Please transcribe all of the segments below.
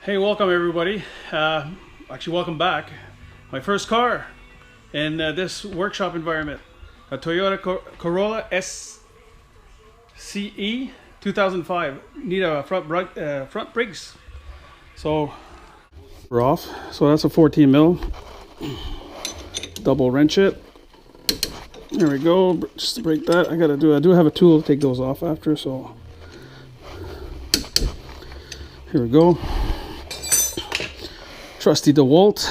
Hey, welcome everybody. Actually, welcome back. My first car in this workshop environment, a Toyota Corolla SCE 2005. Need a front brakes. So we're off. So that's a 14 mil. Double wrench it. There we go. Just to break that, I do have a tool to take those off after. So here we go. Trusty DeWalt.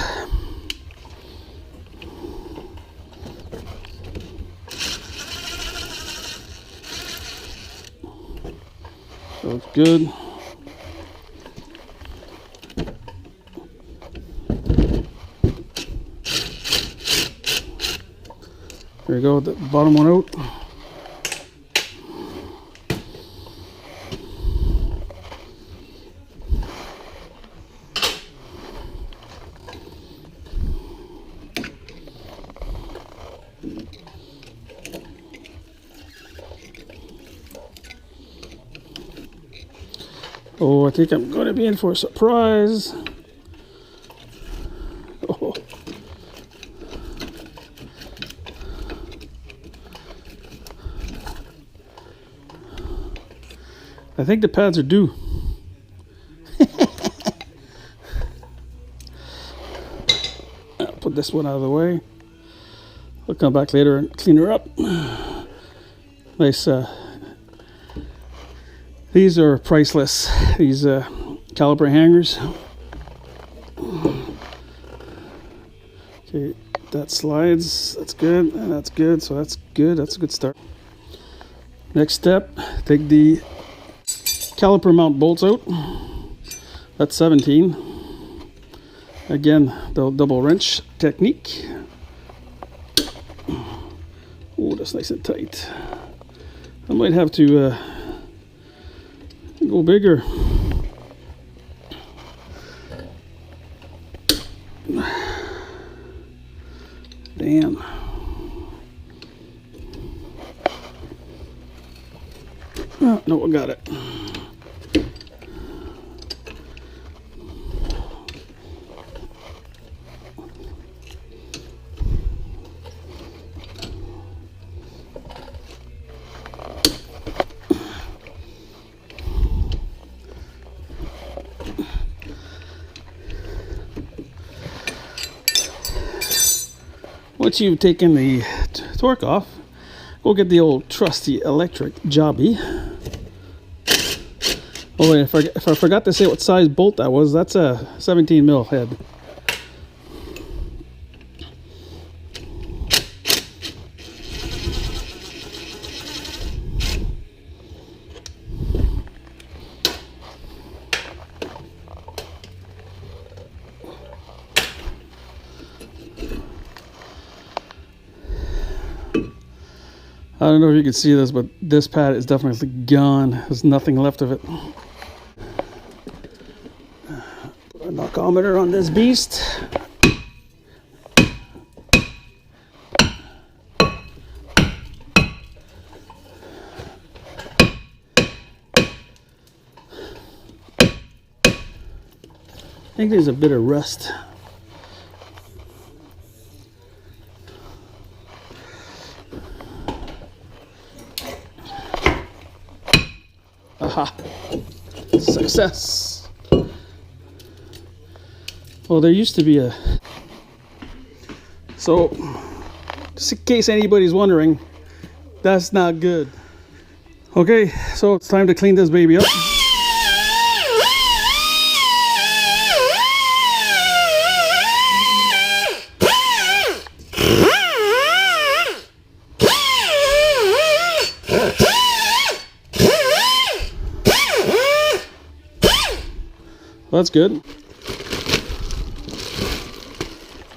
Looks good. There we go, the bottom one out. Oh, I think I'm going to be in for a surprise. Oh. I think the pads are due. I'll put this one out of the way. I'll come back later and clean her up. Nice. These are priceless. These caliper hangers. Okay, that slides. That's good, and that's good. So that's good. That's a good start. Next step, take the caliper mount bolts out. That's 17. Again, the double wrench technique. Oh, that's nice and tight. I might have to go bigger. Damn. Oh, no, I got it. Once you've taken the torque off, go get the old trusty electric jobby. Oh wait, if I forgot to say what size bolt that was, that's a 17 mil head. I don't know if you can see this, but this pad is definitely gone. There's nothing left of it. Put a knockometer on this beast. I think there's a bit of rust. Aha! Success! Well, there used to be a... So, just in case anybody's wondering, that's not good. Okay, so it's time to clean this baby up. That's good.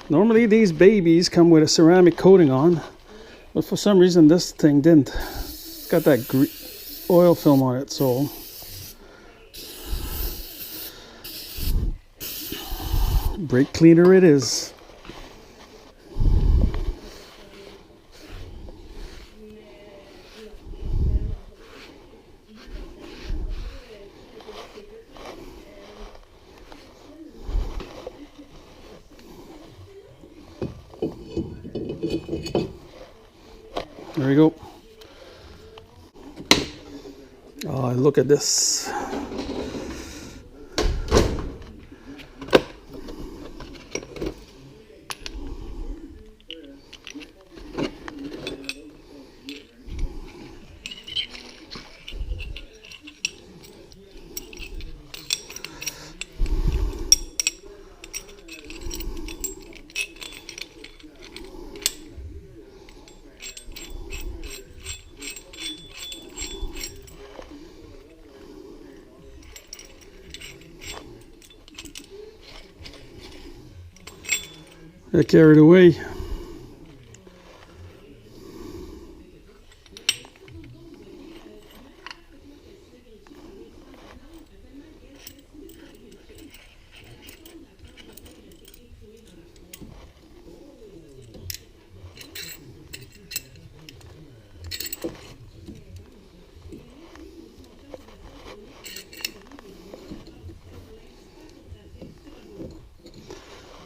Normally these babies come with a ceramic coating on, but for some reason this thing didn't. It's got that oil film on it, so brake cleaner it is. There we go. Oh, look at this. Got carried away.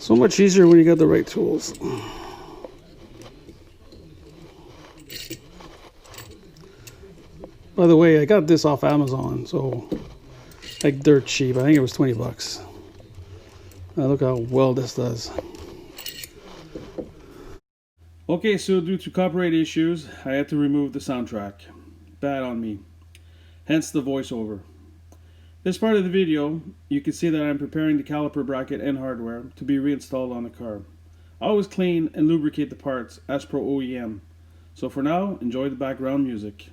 So much easier when you got the right tools. By the way, I got this off Amazon, so like dirt cheap. I think it was 20 bucks. Look how well this does. Okay, so due to copyright issues, I had to remove the soundtrack. Bad on me. Hence the voiceover. This part of the video, you can see that I'm preparing the caliper bracket and hardware to be reinstalled on the car. I always clean and lubricate the parts as per OEM. So for now, enjoy the background music.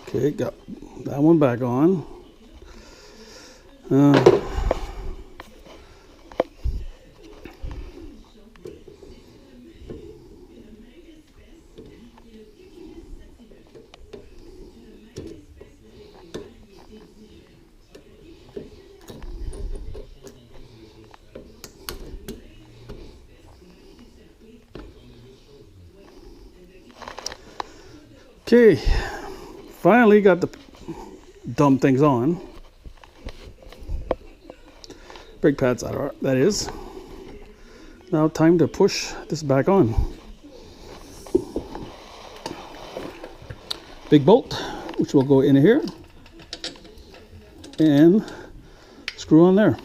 Okay, got that one back on. Okay, finally got the dumb things on. Brake pads, that is. Now time to push this back on. Big bolt, which will go in here, and screw on there.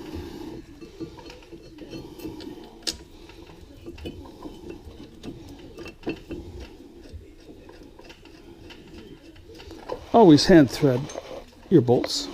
Always hand thread your bolts.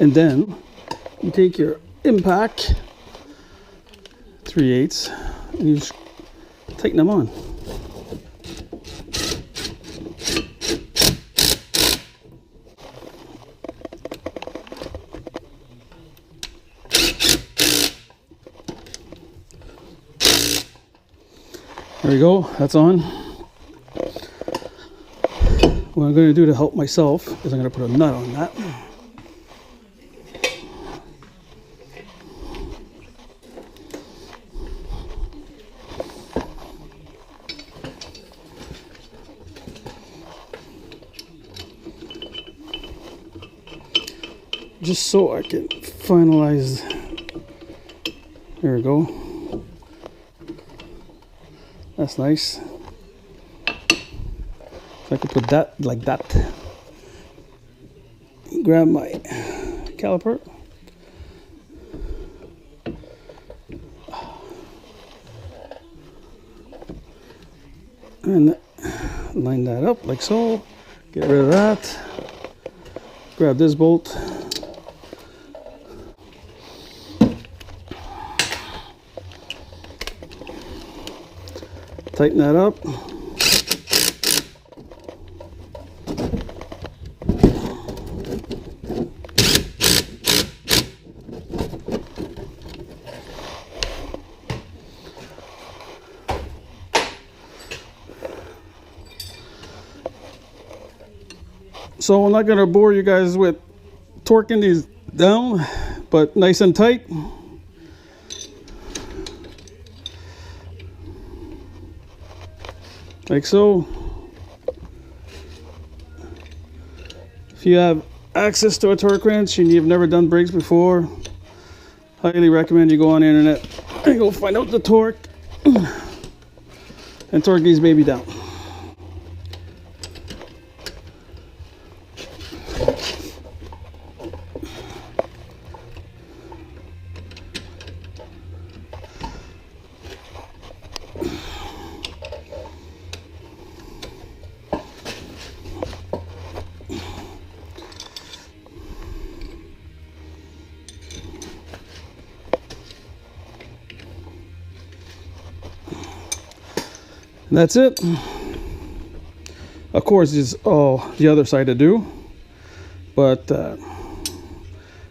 And then you take your impact 3/8 and you just tighten them on. There we go, that's on. What I'm going to do to help myself is I'm going to put a nut on that. Just so I can finalize. There we go. That's nice. So I can put that like that. Grab my caliper. And line that up like so. Get rid of that. Grab this bolt. Tighten that up. So I'm not going to bore you guys with torquing these down, but nice and tight. Like so. If you have access to a torque wrench and you've never done brakes before, highly recommend you go on the internet and go find out the torque and torque these baby down. And that's it. Of course, it's all the other side to do, but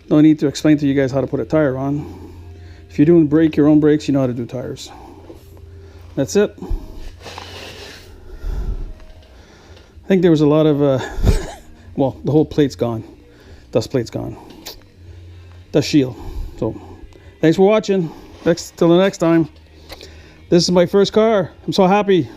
no need to explain to you guys how to put a tire on. If you're doing your own brakes, you know how to do tires. That's it. I think there was a lot of, well, the whole plate's gone. Dust plate's gone. Dust shield. So, thanks for watching. Till the next time. This is my first car. I'm so happy.